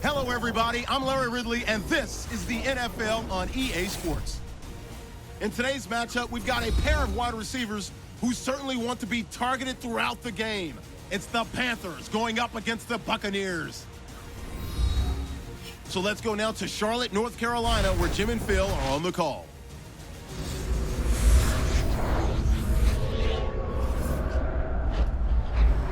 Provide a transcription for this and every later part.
Hello, everybody. I'm Larry Ridley, and this is the NFL on EA Sports. In today's matchup, we've got a pair of wide receivers who certainly want to be targeted throughout the game. It's the Panthers going up against the Buccaneers. So let's go now to Charlotte, North Carolina, where Jim and Phil are on the call.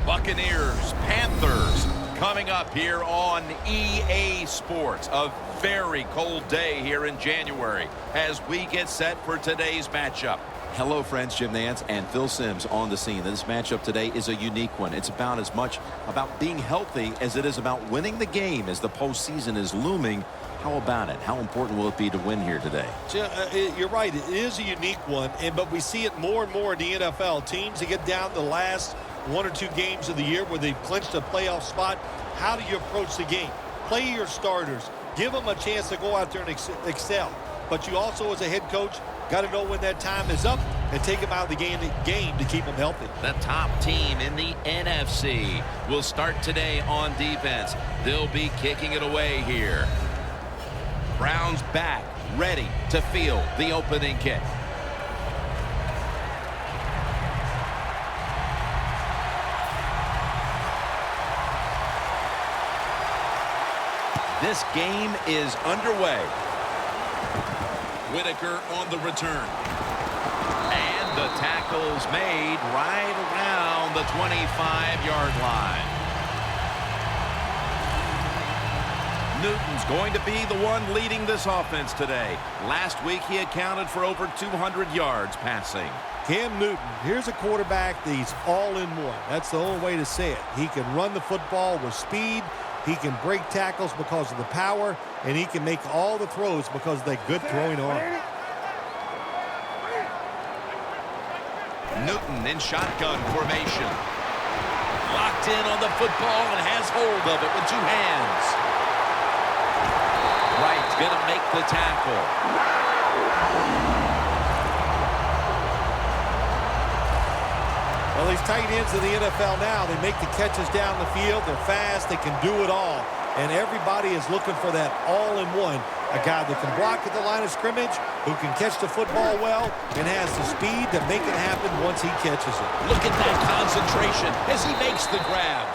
Buccaneers, Panthers, coming up here on EA Sports. A very cold day here in January as we get set for today's matchup. Hello, friends. Jim Nantz and Phil Simms on the scene. This matchup today is a unique one. It's about as much about being healthy as it is about winning the game as the postseason is looming. How about it? How important will it be to win here today? You're right. It is a unique one, but we see it more and more in the NFL. Teams that get down the last one or two games of the year where they've clinched a playoff spot, how do you approach the game? Play your starters. Give them a chance to go out there and excel. But you also, as a head coach, got to know when that time is up and take them out of the game to keep them healthy. The top team in the NFC will start today on defense. They'll be kicking it away here. Browns back, ready to field the opening kick. This game is underway. Whitaker on the return. And the tackle's made right around the 25-yard line. Newton's going to be the one leading this offense today. Last week he accounted for over 200 yards passing. Cam Newton, here's a quarterback that he's all in one. That's the only way to say it. He can run the football with speed. He can break tackles because of the power, and he can make all the throws because of that good throwing arm. Newton in shotgun formation. Locked in on the football and has hold of it with two hands. Wright's going to make the tackle. Well, these tight ends of the NFL now, they make the catches down the field. They're fast. They can do it all. And everybody is looking for that all-in-one. A guy that can block at the line of scrimmage, who can catch the football well, and has the speed to make it happen once he catches it. Look at that concentration as he makes the grab.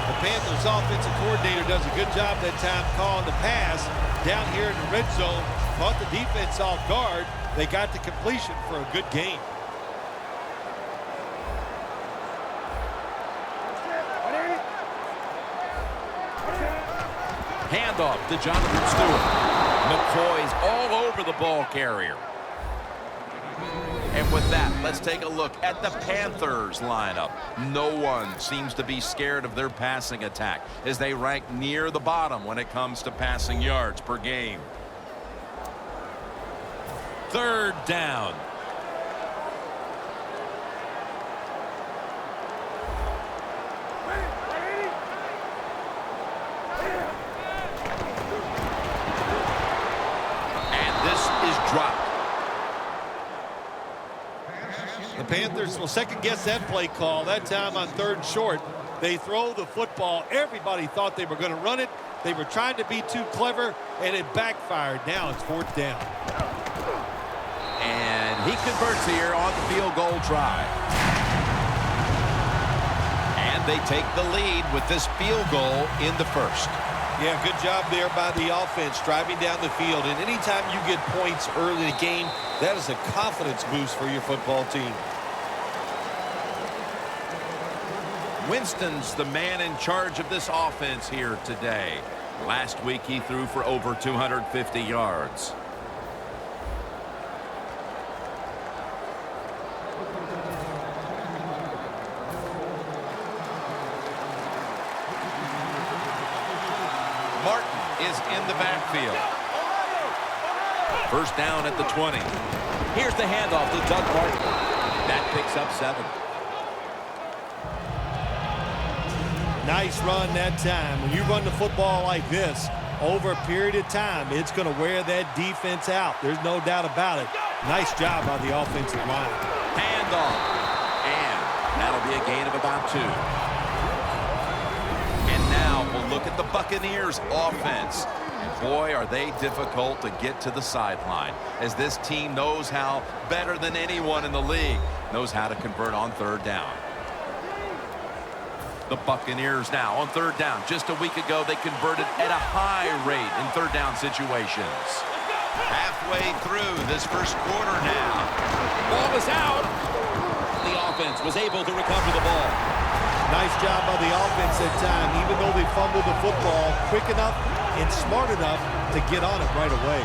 The Panthers offensive coordinator does a good job that time calling the pass down here in the red zone. Caught the defense off guard. They got the completion for a good game. Handoff to Jonathan Stewart. McCoy's all over the ball carrier. And with that, let's take a look at the Panthers lineup. No one seems to be scared of their passing attack as they rank near the bottom when it comes to passing yards per game. Third down. The Panthers will second-guess that play call. That time on third and short, they throw the football. Everybody thought they were going to run it. They were trying to be too clever, and it backfired. Now it's fourth down. And he converts here on the field goal try. And they take the lead with this field goal in the first. Yeah, good job there by the offense, driving down the field. And anytime you get points early in the game, that is a confidence boost for your football team. Winston's the man in charge of this offense here today. Last week he threw for over 250 yards. Martin is in the backfield. First down at the 20. Here's the handoff to Doug Martin. That picks up 7. Nice run that time. When you run the football like this, over a period of time, it's going to wear that defense out. There's no doubt about it. Nice job by the offensive line. Handoff. And that'll be a gain of about 2. And now we'll at the Buccaneers offense. Boy, are they difficult to get to the sideline, as this team knows how, better than anyone in the league, knows how to convert on third down. The Buccaneers now on third down. Just a week ago, they converted at a high rate in third down situations. Halfway through this first quarter now. Ball is out. The offense was able to recover the ball. Nice job by the offense that time, even though they fumbled the football, quick enough and smart enough to get on it right away.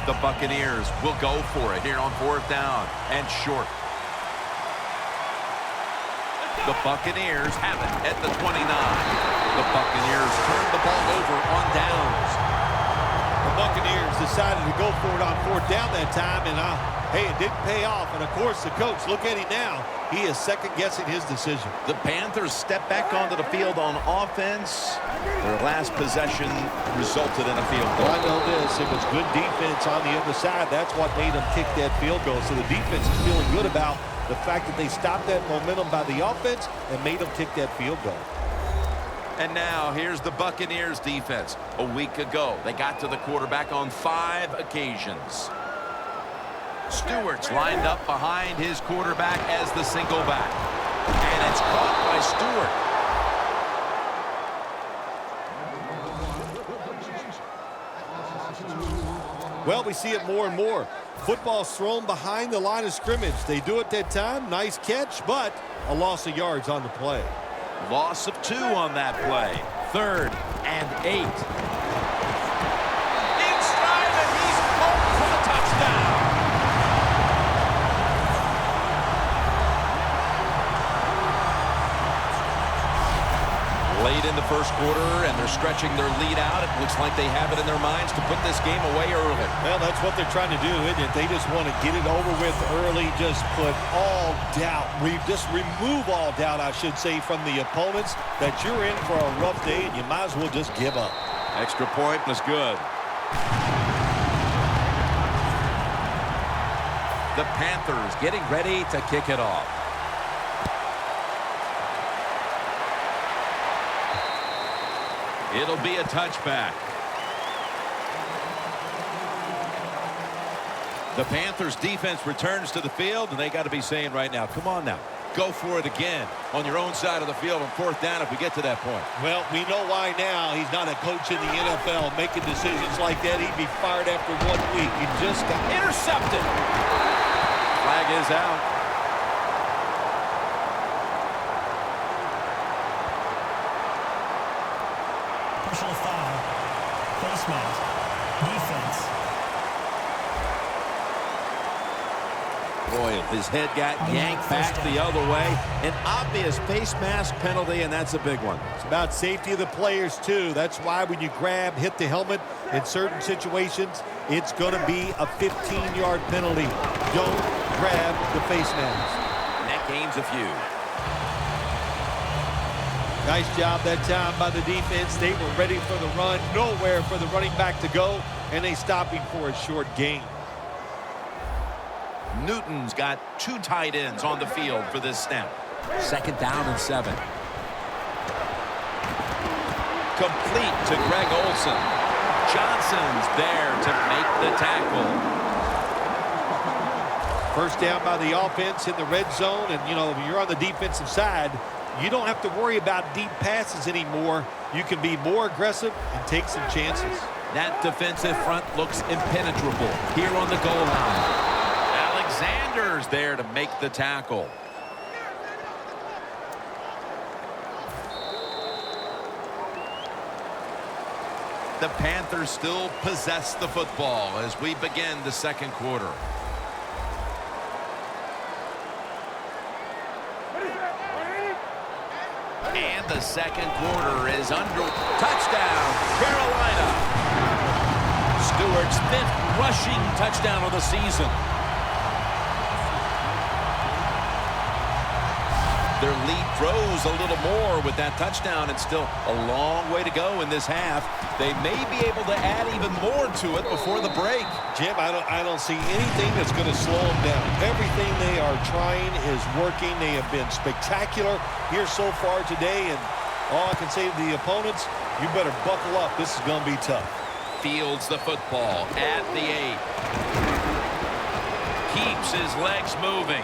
The Buccaneers will go for it here on fourth down and short. The Buccaneers have it at the 29. The Buccaneers turn the ball over on downs. The Buccaneers decided to go for it on fourth down that time, and hey, it didn't pay off. And of course, the coach, look at him now. He is second-guessing his decision. The Panthers step back onto the field on offense. Their last possession resulted in a field goal. Well, I know this. It was good defense on the other side. That's what made them kick that field goal. So the defense is feeling good about the fact that they stopped that momentum by the offense and made them kick that field goal. And now here's the Buccaneers defense. A week ago, they got to the quarterback on 5 occasions. Stewart's lined up behind his quarterback as the single back. And it's caught by Stewart. Well, we see it more and more. Football's thrown behind the line of scrimmage. They do it that time. Nice catch, but a loss of yards on the play. Loss of 2 on that play. 3rd and 8. Inside, and he's home for the touchdown. Late in the first quarter, and they're stretching their lead out. It looks like they have it in their minds to put this game away early. Well, that's what they're trying to do, isn't it? They just want to get it over with early, just put all doubt, just remove all doubt, I should say, from the opponents that you're in for a rough day, and you might as well just give up. Extra point was good. The Panthers getting ready to kick it off. It'll be a touchback. The Panthers defense returns to the field, and they got to be saying right now, come on now, go for it again on your own side of the field on fourth down if we get to that point. Well, we know why now. He's not a coach in the NFL making decisions like that. He'd be fired after 1 week. He just got Intercepted. Flag is out. Personal foul. Face mask. Defense. Boy, his head got yanked back the other way. An obvious face mask penalty, and that's a big one. It's about safety of the players, too. That's why when you grab, hit the helmet in certain situations, it's going to be a 15-yard penalty. Don't grab the face mask. And that gains a few. Nice job that time by the defense. They were ready for the run. Nowhere for the running back to go, and they stopped him for a short gain. Newton's got 2 tight ends on the field for this snap. 2nd down and 7. Complete to Greg Olsen. Johnson's there to make the tackle. First down by the offense in the red zone, and, you know, if you're on the defensive side, you don't have to worry about deep passes anymore. You can be more aggressive and take some chances. That defensive front looks impenetrable here on the goal line. Alexander's there to make the tackle. The Panthers still possess the football as we begin the second quarter. And the second quarter is under. Touchdown, Carolina. Stewart's 5th rushing touchdown of the season. Their lead grows a little more with that touchdown. It's still a long way to go in this half. They may be able to add even more to it before the break. Jim, I don't see anything that's going to slow them down. Everything they are trying is working. They have been spectacular here so far today, and all I can say to the opponents, you better buckle up. This is going to be tough. Fields the football at the 8. Keeps his legs moving.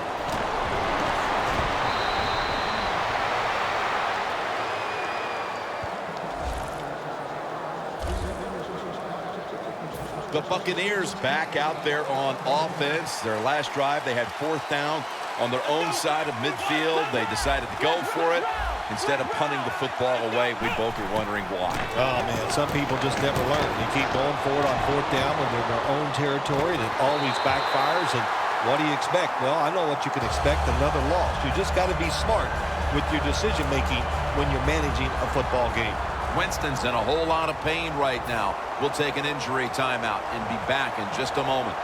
The Buccaneers back out there on offense. Their last drive, they had 4th down on their own side of midfield. They decided to go for it instead of punting the football away. We both were wondering why. Oh, man, some people just never learn. They keep going for it on 4th down when they're in their own territory, and it always backfires. And what do you expect? Well, I know what you can expect, another loss. You just got to be smart with your decision-making when you're managing a football game. Winston's in a whole lot of pain right now. We'll take an injury timeout and be back in just a moment.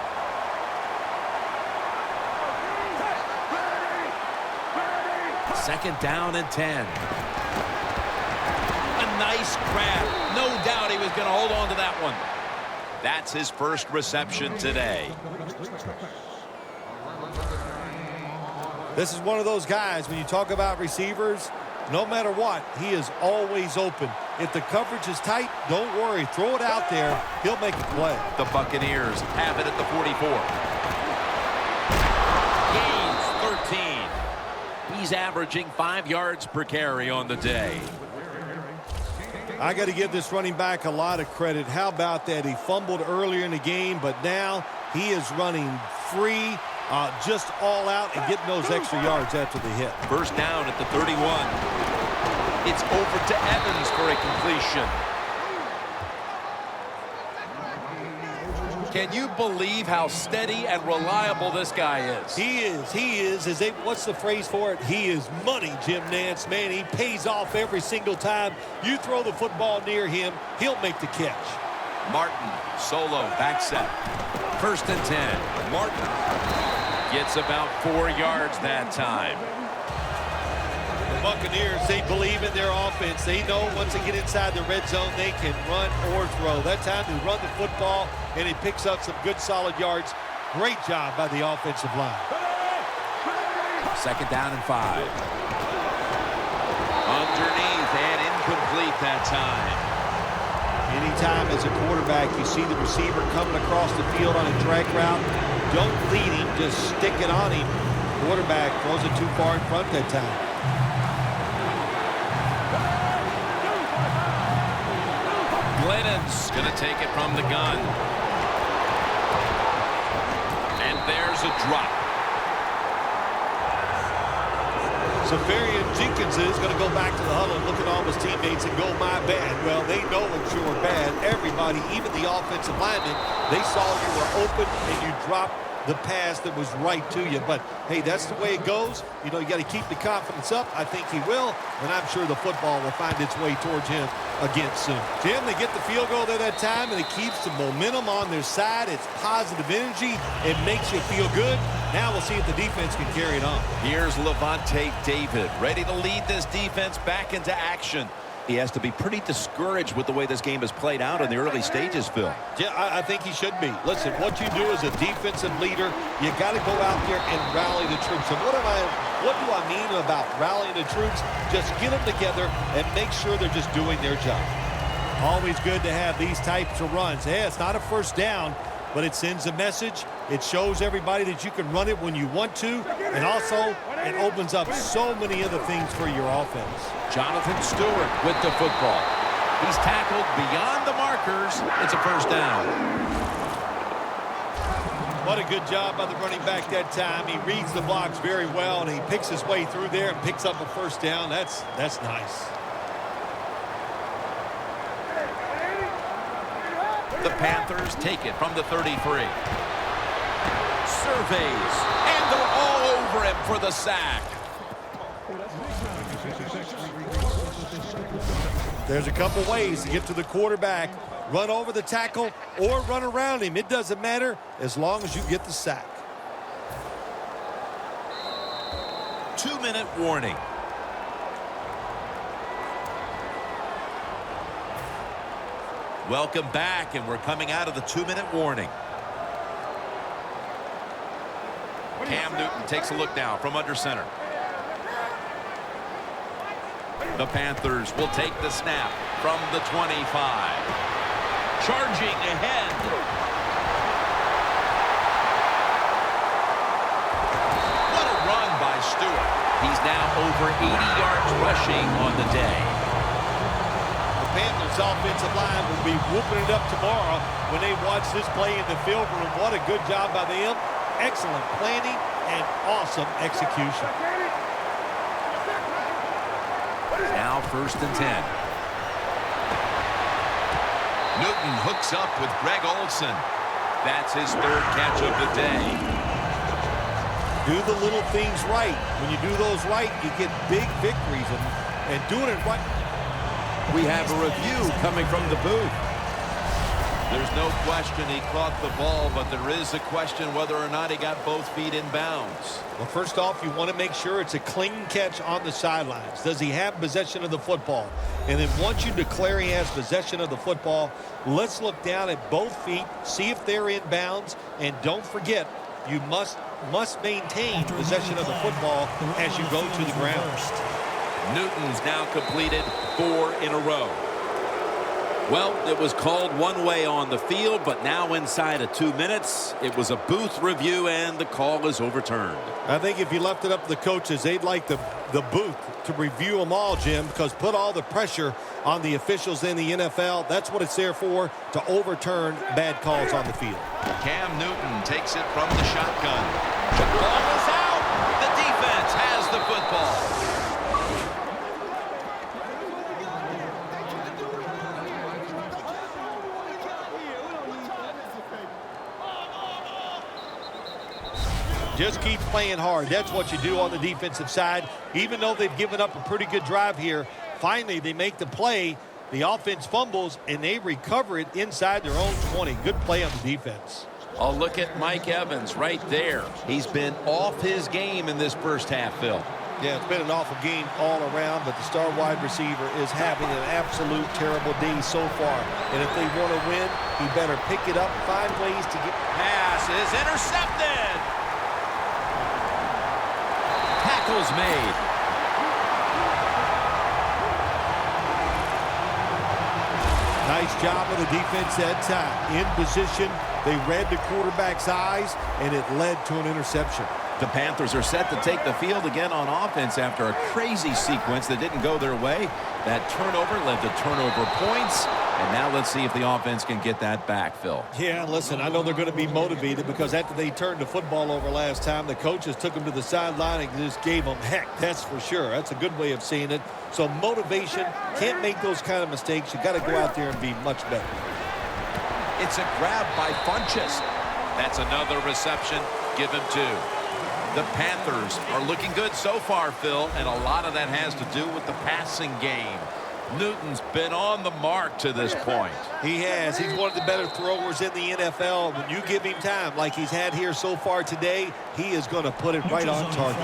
Second down and 10. A nice grab. No doubt he was going to hold on to that one. That's his first reception today. This is one of those guys, when you talk about receivers, no matter what, he is always open. If the coverage is tight, don't worry. Throw it out there. He'll make a play. The Buccaneers have it at the 44. Gains 13. He's averaging 5 yards per carry on the day. I got to give this running back a lot of credit. How about that? He fumbled earlier in the game, but now he is running free, just all out and getting those extra yards after the hit. First down at the 31. It's over to Evans for a completion. Can you believe how steady and reliable this guy is? He is. He is. What's the phrase for it? He is money, Jim Nantz. Man, he pays off every single time. You throw the football near him, he'll make the catch. Martin, solo, back set. First and 10. Martin gets about 4 yards that time. The Buccaneers, they believe in their offense. They know once they get inside the red zone, they can run or throw. That time they run the football, and he picks up some good, solid yards. Great job by the offensive line. Second down and 5. Underneath and incomplete that time. Anytime as a quarterback you see the receiver coming across the field on a drag route, don't lead him, just stick it on him. Quarterback throws it too far in front that time. Glennon's going to take it from the gun. And there's a drop. Safarian Jenkins is going to go back to the huddle and look at all his teammates and go, my bad. Well, they know it's your bad. Everybody, even the offensive linemen, they saw you were open and you dropped the pass that was right to you. But, hey, that's the way it goes. You know, you got to keep the confidence up. I think he will, and I'm sure the football will find its way towards him again soon. Jim, they get the field goal there that time, and it keeps the momentum on their side. It's positive energy. It makes you feel good. Now we'll see if the defense can carry it on. Here's Levante David, ready to lead this defense back into action. He has to be pretty discouraged with the way this game has played out in the early stages, Phil. Yeah, I think he should be. Listen, what you do as a defensive leader, you got to go out there and rally the troops. And what do I mean about rallying the troops? Just get them together and make sure they're just doing their job. Always good to have these types of runs. Hey, it's not a first down, but it sends a message. It shows everybody that you can run it when you want to, and also it opens up so many other things for your offense. Jonathan Stewart with the football. He's tackled beyond the markers. It's a first down. What a good job by the running back that time. He reads the blocks very well, and he picks his way through there and picks up a first down. That's nice. The Panthers take it from the 33. Surveys, and they're all over him for the sack. There's a couple ways to get to the quarterback. Run over the tackle or run around him. It doesn't matter as long as you get the sack. 2-minute warning. Welcome back, and we're coming out of the 2-minute warning. Cam Newton takes a look now from under center. The Panthers will take the snap from the 25. Charging ahead. What a run by Stewart. He's now over 80 yards rushing on the day. The Panthers offensive line will be whooping it up tomorrow when they watch this play in the film room. What a good job by them. Excellent planning and awesome execution. Now 1st and 10. Newton hooks up with Greg Olsen. That's his 3rd catch of the day. Do the little things right. When you do those right, you get big victories. And doing it right. We have a review coming from the booth. There's no question he caught the ball, but there is a question whether or not he got both feet in bounds. Well, first off, you want to make sure it's a clean catch on the sidelines. Does he have possession of the football? And then once you declare he has possession of the football, let's look down at both feet, see if they're in bounds, and don't forget, you must maintain possession of the football as you go to the ground. Newton's now completed 4 in a row. Well, it was called one way on the field, but now inside of 2 minutes, it was a booth review, and the call is overturned. I think if you left it up to the coaches, they'd like the booth to review them all, Jim, because put all the pressure on the officials in the NFL. That's what it's there for, to overturn bad calls on the field. Cam Newton takes it from the shotgun. The ball is out. The defense has the football. Just keep playing hard. That's what you do on the defensive side. Even though they've given up a pretty good drive here, finally they make the play. The offense fumbles, and they recover it inside their own 20. Good play on the defense. Oh, look at Mike Evans right there. He's been off his game in this first half, Phil. Yeah, it's been an awful game all around, but the star wide receiver is having an absolute terrible day so far. And if they want to win, he better pick it up, find ways to get... Pass is intercepted. Tackles made. Nice job of the defense that time. In position, they read the quarterback's eyes, and it led to an interception. The Panthers are set to take the field again on offense after a crazy sequence that didn't go their way. That turnover led to turnover points. And now let's see if the offense can get that back, Phil. Yeah, listen, I know they're going to be motivated because after they turned the football over last time, the coaches took them to the sideline and just gave them heck. That's for sure. That's a good way of seeing it. So motivation, can't make those kind of mistakes. You got to go out there and be much better. It's a grab by Funchess. That's another reception. Give him 2. The Panthers are looking good so far, Phil, and a lot of that has to do with the passing game. Newton's been on the mark to this point. He has. He's one of the better throwers in the NFL. When you give him time like he's had here so far today, he is going to put it right on target.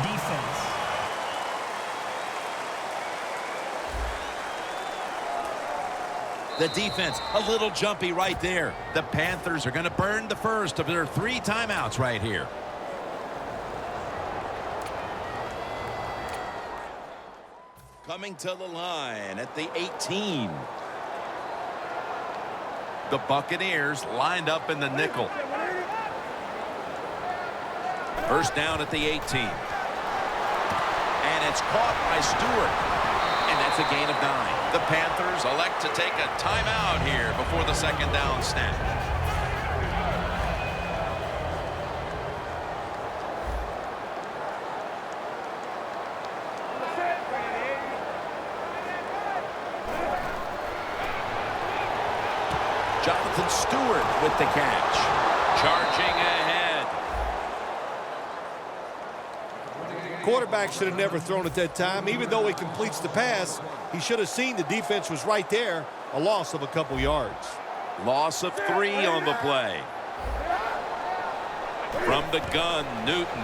Defense. The defense, a little jumpy right there. The Panthers are going to burn the first of their 3 timeouts right here. Coming to the line at the 18. The Buccaneers lined up in the nickel. First down at the 18. And it's caught by Stewart. And that's a gain of 9. The Panthers elect to take a timeout here before the second down snap. Jonathan Stewart with the catch. Charging ahead. Quarterback should have never thrown at that time. Even though he completes the pass, he should have seen the defense was right there. A loss of a couple yards. Loss of 3 on the play. From the gun, Newton.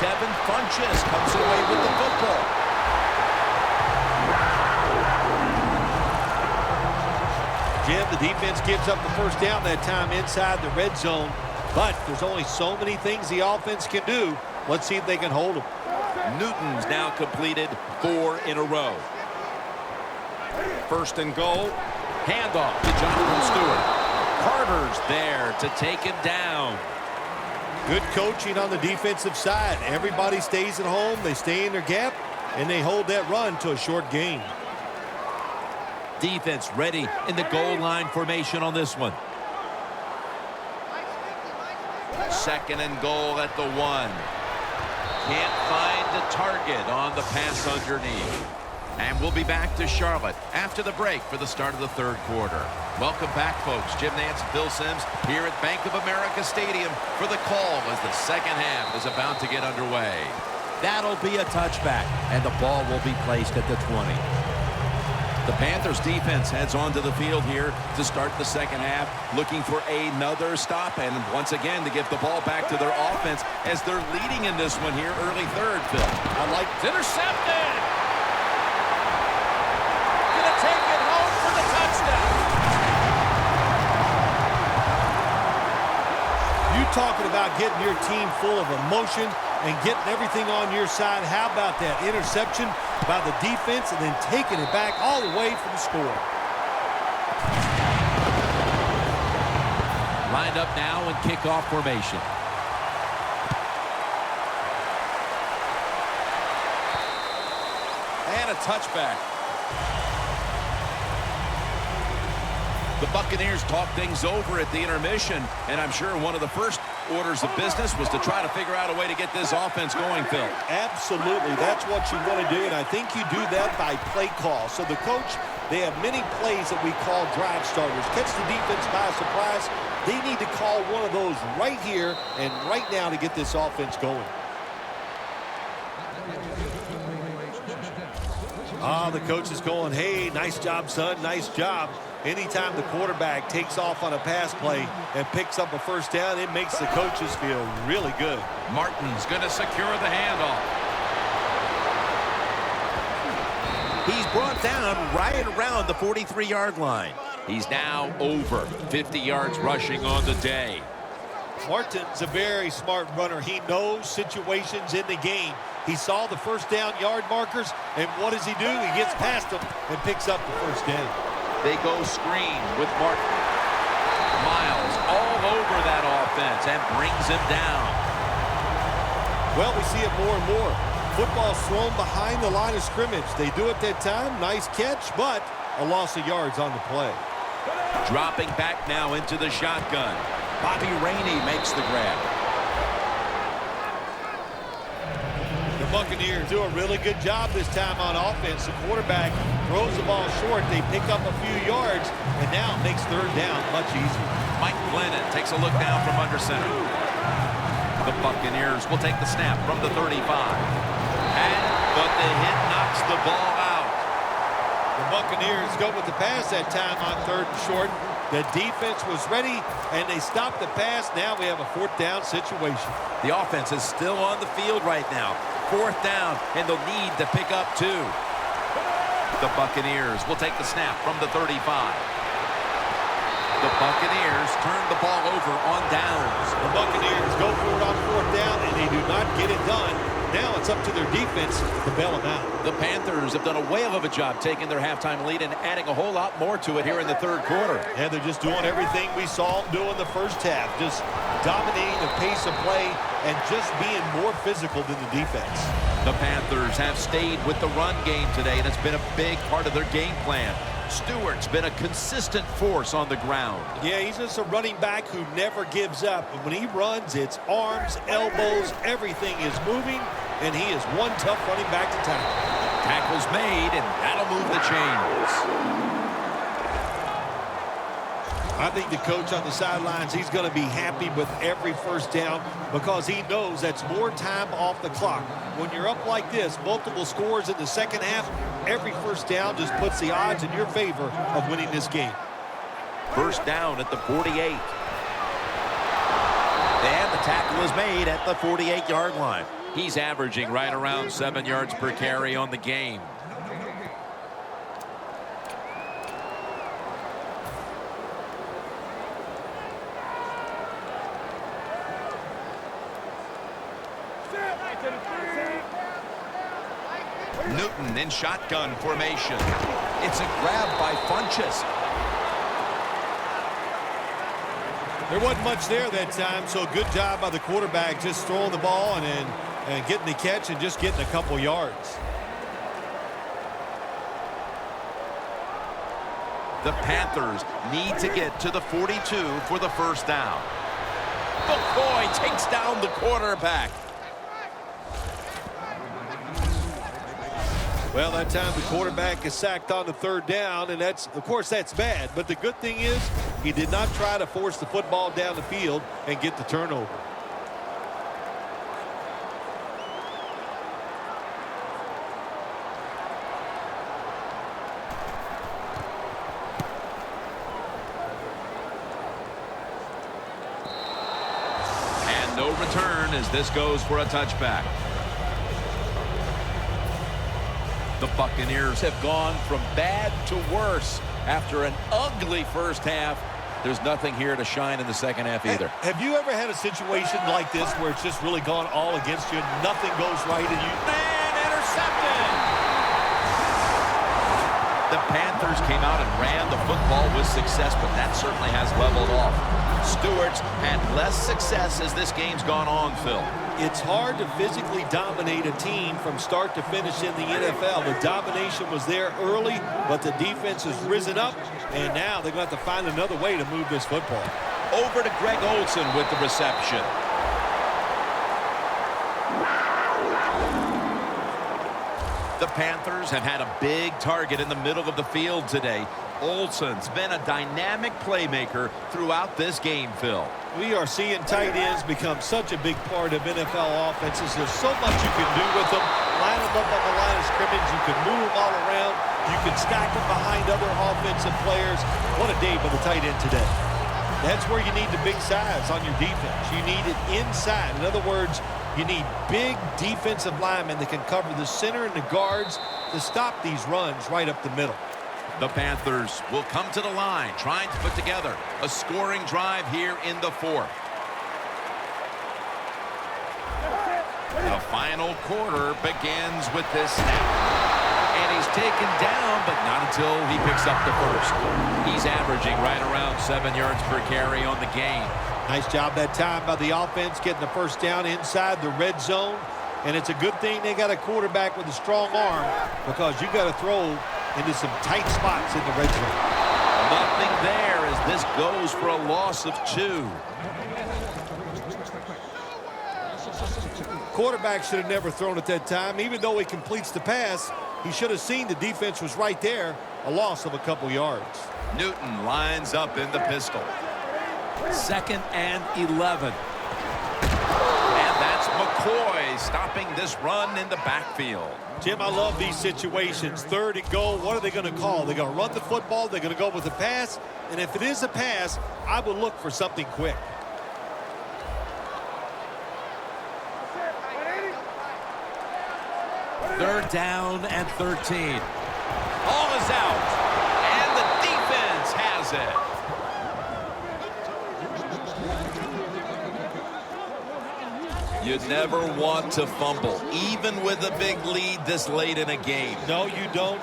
Devin Funchess comes away with the football. Jim, the defense gives up the first down that time inside the red zone, but there's only so many things the offense can do. Let's see if they can hold them. Newton's now completed 4 in a row. First and goal. Handoff to Jonathan Stewart. Carter's there to take him down. Good coaching on the defensive side. Everybody stays at home. They stay in their gap, and they hold that run to a short gain. Defense ready in the goal line formation on this one. Second and goal at the 1. Can't find the target on the pass underneath. And we'll be back to Charlotte after the break for the start of the third quarter. Welcome back, folks. Jim Nance and Phil Simms here at Bank of America Stadium for the call as the second half is about to get underway. That'll be a touchback, and the ball will be placed at the 20. The Panthers defense heads onto the field here to start the second half, looking for another stop, and once again to give the ball back to their offense as they're leading in this one here early third, Phil. I like it. Intercepted. Gonna take it home for the touchdown. You talking about getting your team full of emotion and getting everything on your side. How about that interception by the defense and then taking it back all the way for the score? Lined up now in kickoff formation. And a touchback. The Buccaneers talk things over at the intermission, and I'm sure one of the first orders of business was to try to figure out a way to get this offense going, Phil. Absolutely. That's what you want to do, and I think you do that by play call. So the coach, they have many plays that we call drive starters. Catch the defense by surprise. They need to call one of those right here and right now to get this offense going. The coach is going, hey, nice job, son, nice job. Anytime the quarterback takes off on a pass play and picks up a first down, it makes the coaches feel really good. Martin's going to secure the handoff. He's brought down right around the 43-yard line. He's now over 50 yards rushing on the day. Martin's a very smart runner. He knows situations in the game. He saw the first down yard markers, and what does he do? He gets past them and picks up the first down. They go screen with Martin. Miles all over that offense and brings him down. Well, we see it more and more. Football's thrown behind the line of scrimmage. They do it that time. Nice catch, but a loss of yards on the play. Dropping back now into the shotgun. Bobby Rainey makes the grab. The Buccaneers do a really good job this time on offense. The quarterback throws the ball short. They pick up a few yards, and now it makes third down much easier. Mike Glennon takes a look down from under center. The Buccaneers will take the snap from the 35. But the hit knocks the ball out. The Buccaneers go with the pass that time on third and short. The defense was ready, and they stopped the pass. Now we have a fourth down situation. The offense is still on the field right now. Fourth down, and they'll need to pick up 2. The Buccaneers will take the snap from the 35. The Buccaneers turn the ball over on downs. The Buccaneers go for it on fourth down, and they do not get it done. Now it's up to their defense to bail them out. The Panthers have done a whale of a job taking their halftime lead and adding a whole lot more to it here in the third quarter. And they're just doing everything we saw them do in the first half. Just dominating the pace of play and just being more physical than the defense. The Panthers have stayed with the run game today, and it's been a big part of their game plan. Stewart's been a consistent force on the ground. Yeah, he's just a running back who never gives up. And when he runs, it's arms, elbows, everything is moving, and he is one tough running back to tackle. Tackle's made, and that'll move the chains. I think the coach on the sidelines, he's going to be happy with every first down because he knows that's more time off the clock. When you're up like this, multiple scores in the second half, every first down just puts the odds in your favor of winning this game. First down at the 48. And the tackle is made at the 48-yard line. He's averaging right around 7 yards per carry on the game. Newton in shotgun formation. It's a grab by Funchess. There wasn't much there that time, so good job by the quarterback just throwing the ball and getting the catch and just getting a couple yards. The Panthers need to get to the 42 for the first down. McCoy takes down the quarterback. Well, that time the quarterback is sacked on the third down, and of course that's bad. But the good thing is he did not try to force the football down the field and get the turnover. And no return as this goes for a touchback. The Buccaneers have gone from bad to worse after an ugly first half. There's nothing here to shine in the second half either. Have you ever had a situation like this where it's just really gone all against you? Nothing goes right and you... And intercepted! The Panthers came out and ran the football with success, but that certainly has leveled off. Stewart's had less success as this game's gone on, Phil. It's hard to physically dominate a team from start to finish in the NFL. The domination was there early, but the defense has risen up, and now they're going to have to find another way to move this football. Over to Greg Olsen with the reception. The Panthers have had a big target in the middle of the field today. Olsen's been a dynamic playmaker throughout this game, Phil. We are seeing tight ends become such a big part of NFL offenses. There's so much you can do with them. Line them up on the line of scrimmage. You can move them all around. You can stack them behind other offensive players. What a day for the tight end today. That's where you need the big size on your defense. You need it inside. In other words, you need big defensive linemen that can cover the center and the guards to stop these runs right up the middle. The Panthers will come to the line, trying to put together a scoring drive here in the fourth. The final quarter begins with this snap. And he's taken down, but not until he picks up the first. He's averaging right around 7 yards per carry on the game. Nice job that time by the offense getting the first down inside the red zone. And it's a good thing they got a quarterback with a strong arm, because you got to throw into some tight spots in the red zone. Nothing there as this goes for a loss of 2. Quarterback should have never thrown at that time. Even though he completes the pass, he should have seen the defense was right there. A loss of a couple yards. Newton lines up in the pistol. 2nd and 11. And that's McCoy stopping this run in the backfield. Jim, I love these situations. 3rd and goal. What are they going to call? They're going to run the football. They're going to go with a pass. And if it is a pass, I would look for something quick. Third down and 13. Ball is out. And the defense has it. You never want to fumble, even with a big lead this late in a game. No, you don't.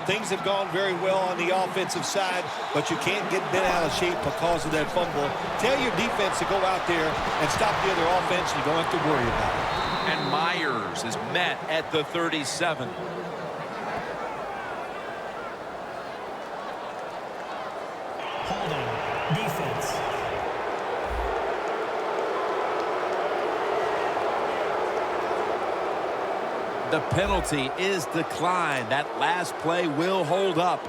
Things have gone very well on the offensive side, but you can't get bent out of shape because of that fumble. Tell your defense to go out there and stop the other offense, and you don't have to worry about it. And Myers is met at the 37. Holding. Defense. The penalty is declined. That last play will hold up.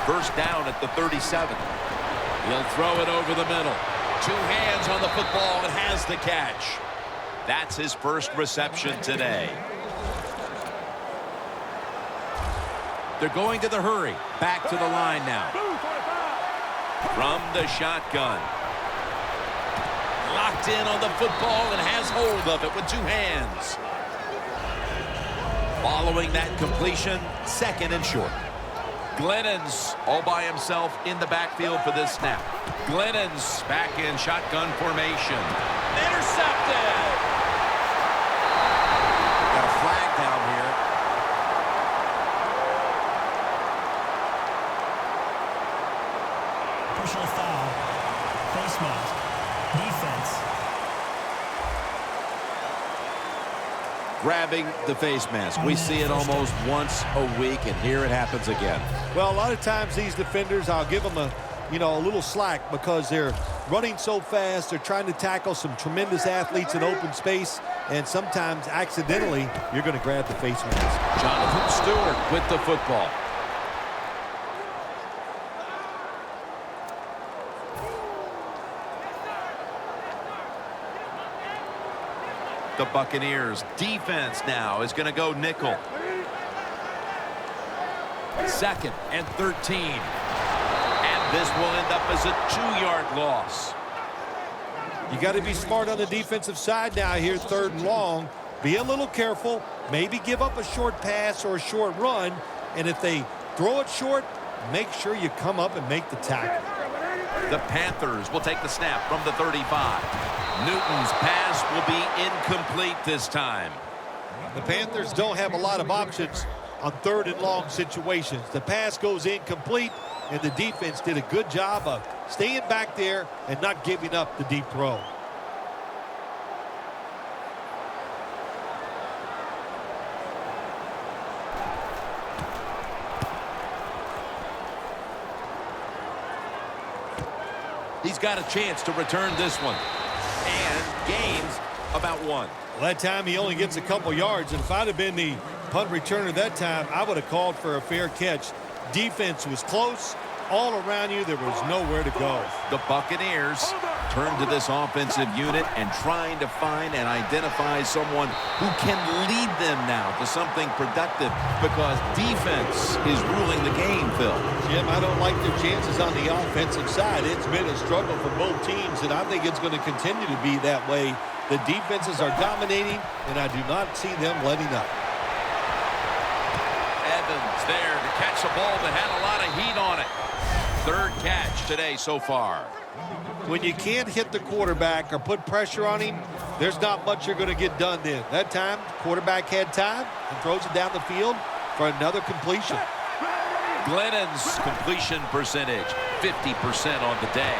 First down at the 37. He'll throw it over the middle. 2 hands on the football and has the catch. That's his first reception today. They're going to the hurry. Back to the line now. From the shotgun. Locked in on the football and has hold of it with 2 hands. Following that completion, 2nd and short. Glennon's all by himself in the backfield for this snap. Glennon's back in shotgun formation. Intercepted. Got a flag down here. Personal foul. Face mask. Defense. Grabbing the face mask. We see it almost once a week, and here it happens again. Well, a lot of times these defenders, I'll give them a little slack because they're running so fast. They're trying to tackle some tremendous athletes in open space, and sometimes accidentally you're going to grab the face mask. Jonathan Stewart with the football. The Buccaneers defense now is going to go nickel. 2nd and 13. And this will end up as a 2-yard loss. You got to be smart on the defensive side now here, 3rd and long. Be a little careful. Maybe give up a short pass or a short run. And if they throw it short, make sure you come up and make the tackle. The Panthers will take the snap from the 35. Newton's pass will be incomplete this time. The Panthers don't have a lot of options on 3rd and long situations. The pass goes incomplete, and the defense did a good job of staying back there and not giving up the deep throw. He's got a chance to return this one. And gains about 1. Well, that time he only gets a couple yards, and if I'd have been the punt returner that time, I would have called for a fair catch. Defense was close. All around you, there was nowhere to go. The Buccaneers turn to this offensive unit and trying to find and identify someone who can lead them now to something productive because defense is ruling the game, Phil. Jim, I don't like their chances on the offensive side. It's been a struggle for both teams, and I think it's going to continue to be that way. The defenses are dominating, and I do not see them letting up. Evans there to catch a ball that had a lot of heat on it. 3rd catch today so far. When you can't hit the quarterback or put pressure on him, there's not much you're going to get done then. That time, quarterback had time and throws it down the field for another completion. Glennon's completion percentage, 50% on the day.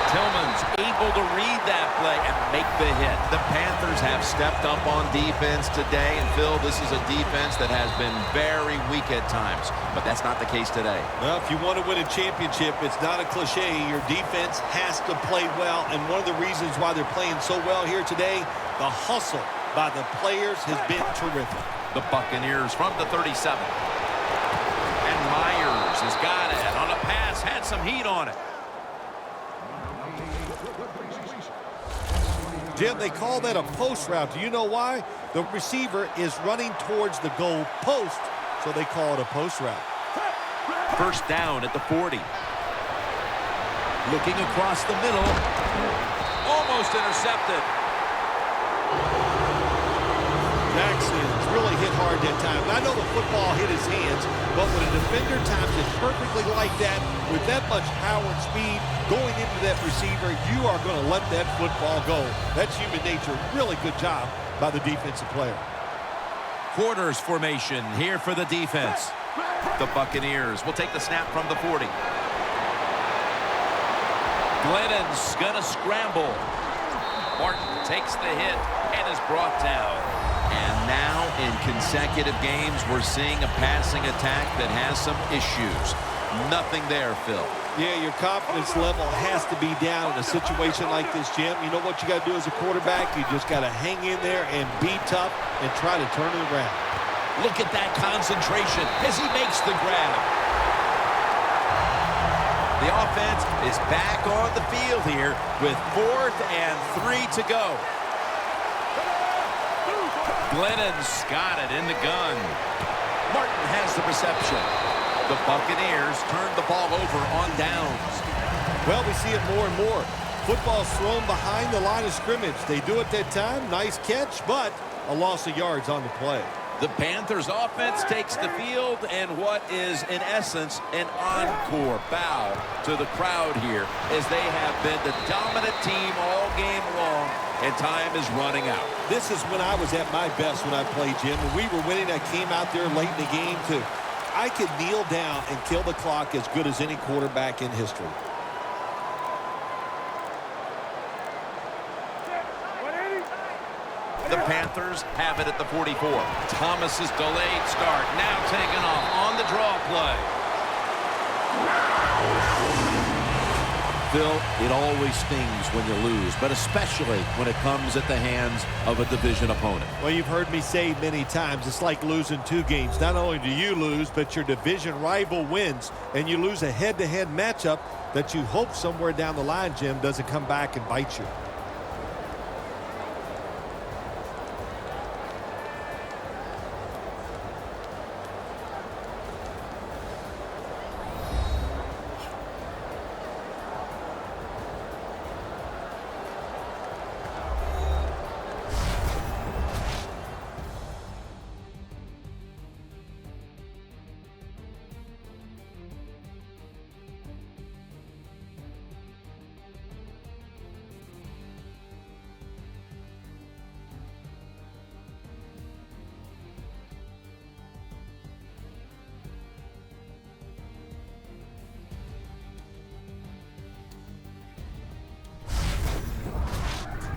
Tillman's able to read that play and make the hit. The Panthers have stepped up on defense today, and Phil, this is a defense that has been very weak at times, but that's not the case today. Well, if you want to win a championship, it's not a cliche. Your defense has to play well, and one of the reasons why they're playing so well here today, the hustle by the players has been terrific. The Buccaneers from the 37. And Myers has got it on a pass, had some heat on it. Jim, they call that a post route. Do you know why? The receiver is running towards the goal post, so they call it a post route. 1st down at the 40. Looking across the middle. Almost intercepted. Jackson's really hit hard that time. I know the football hit his hands, but when a defender times it perfectly like that, with that much power and speed going into that receiver, you are going to let that football go. That's human nature. Really good job by the defensive player. Quarters formation here for the defense. The Buccaneers will take the snap from the 40. Glennon's going to scramble. Martin takes the hit and is brought down. And now in consecutive games, we're seeing a passing attack that has some issues. Nothing there, Phil. Yeah, your confidence level has to be down in a situation like this, Jim. You know what you got to do as a quarterback? You just got to hang in there and be tough and try to turn it around. Look at that concentration as he makes the grab. The offense is back on the field here with 4th and 3 to go. Glennon's got it in the gun. Martin has the reception. The Buccaneers turn the ball over on downs. Well, we see it more and more. Football's thrown behind the line of scrimmage. They do it that time. Nice catch, but a loss of yards on the play. The Panthers offense takes the field, and what is, in essence, an encore bow to the crowd here, as they have been the dominant team all game long, and time is running out. This is when I was at my best when I played, Jim. When we were winning, I came out there late in the game I could kneel down and kill the clock as good as any quarterback in history. The Panthers have it at the 44. Thomas's delayed start, now taken off on the draw play. Phil, it always stings when you lose, but especially when it comes at the hands of a division opponent. Well, you've heard me say many times, it's like losing 2 games. Not only do you lose, but your division rival wins, and you lose a head-to-head matchup that you hope somewhere down the line, Jim, doesn't come back and bite you.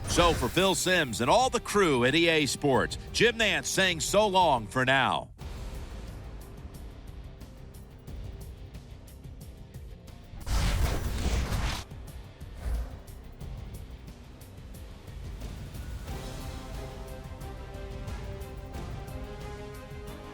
So for Phil Simms and all the crew at EA Sports, Jim Nantz saying so long for now.